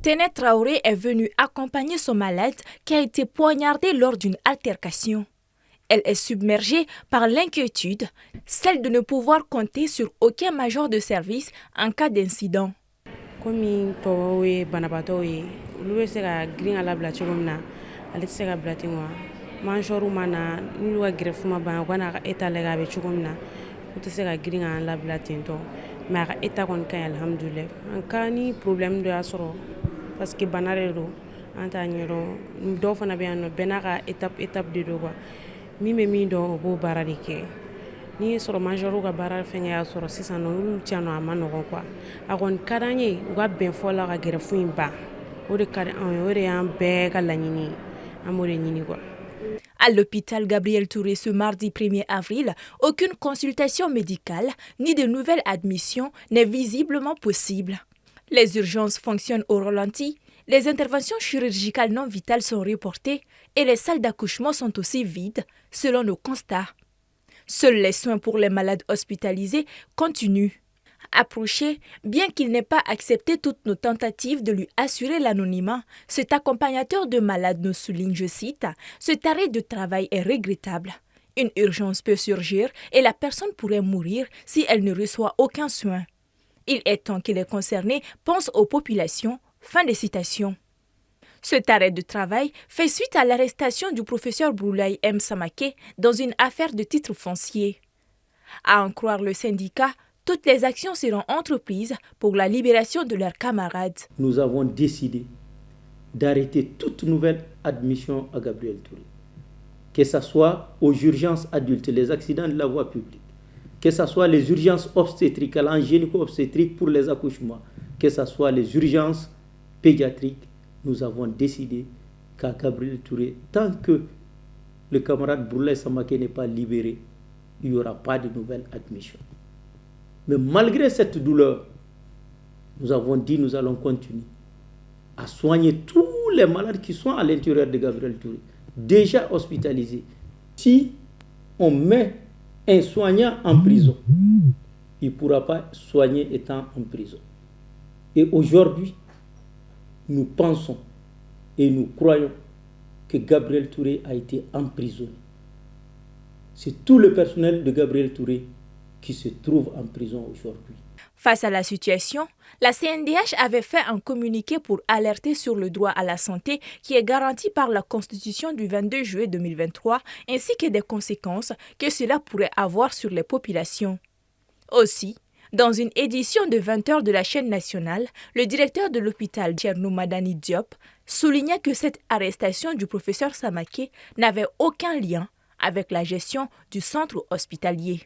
Téné Traoré est venue accompagner son malade qui a été poignardé lors d'une altercation. Elle est submergée par l'inquiétude, celle de ne pouvoir compter sur aucun major de service en cas d'incident. Komi tɔw ye banabaatɔw ye olu bɛ se ka girin ka labila cogo min na ale tɛ se ka bila ten wa majɔriw ma na n'olu ka greffe ma ban u ka n'a ka état lajɛ a bɛ cogo min na u tɛ se ka girin ka labila ten tɔ mais a ka état kɔni ka ɲi alhamdulilayi an ka ni problème dɔ y'a sɔrɔ parce que bana de don an t'a ɲɛdɔn dɔw fana bɛ yan nɔ bɛɛ n'a ka étape de don quoi min bɛ min dɔn o b'o baara de kɛ. Ni ye sɔrɔ majɔriw ka baara fɛngɛ y'a sɔrɔ sisan nɔ olu tiɲɛ nɔ a ma nɔgɔn quoi a kɔni ka d'an ye u ka bɛn fɔ la ka greffe in ban o de ka di anw ye o de y'an bɛɛ ka laɲini ye an b'o de ɲini quoi. À l'hôpital Gabriel Touré ce mardi 1er avril, aucune consultation médicale ni de nouvelle admission n'est visiblement possible. Les urgences fonctionnent au ralenti, les interventions chirurgicales non vitales sont reportées et les salles d'accouchement sont aussi vides, selon nos constats. Seuls les soins pour les malades hospitalisés continuent. Approché, bien qu'il n'ait pas accepté toutes nos tentatives de lui assurer l'anonymat, cet accompagnateur de malades nous souligne, je cite, « Cet arrêt de travail est regrettable. Une urgence peut surgir et la personne pourrait mourir si elle ne reçoit aucun soin. Il est temps que les concernés pensent aux populations. » Fin de citation. Cet arrêt de travail fait suite à l'arrestation du professeur Boulaye M. Samaké dans une affaire de titre foncier. À en croire le syndicat, toutes les actions seront entreprises pour la libération de leurs camarades. Nous avons décidé d'arrêter toute nouvelle admission à Gabriel Touré, que ce soit aux urgences adultes, les accidents de la voie publique, que ce soit les urgences obstétricales, en gynéco-obstétrique pour les accouchements, que ce soit les urgences pédiatriques. Nous avons décidé qu'à Gabriel Touré, tant que le camarade Boulaye Samaké n'est pas libéré, il n'y aura pas de nouvelle admission. Mais malgré cette douleur, nous avons dit que nous allons continuer à soigner tous les malades qui sont à l'intérieur de Gabriel Touré, déjà hospitalisés. Si on met un soignant en prison, il ne pourra pas soigner étant en prison. Et aujourd'hui, nous pensons et nous croyons que Gabriel Touré a été emprisonné. C'est tout le personnel de Gabriel Touré qui se trouve en prison aujourd'hui. Face à la situation, la CNDH avait fait un communiqué pour alerter sur le droit à la santé qui est garanti par la Constitution du 22 juillet 2023 ainsi que des conséquences que cela pourrait avoir sur les populations. Aussi, dans une édition de 20 heures de la chaîne nationale, le directeur de l'hôpital Thierno Madani Diop souligna que cette arrestation du professeur Samaké n'avait aucun lien avec la gestion du centre hospitalier.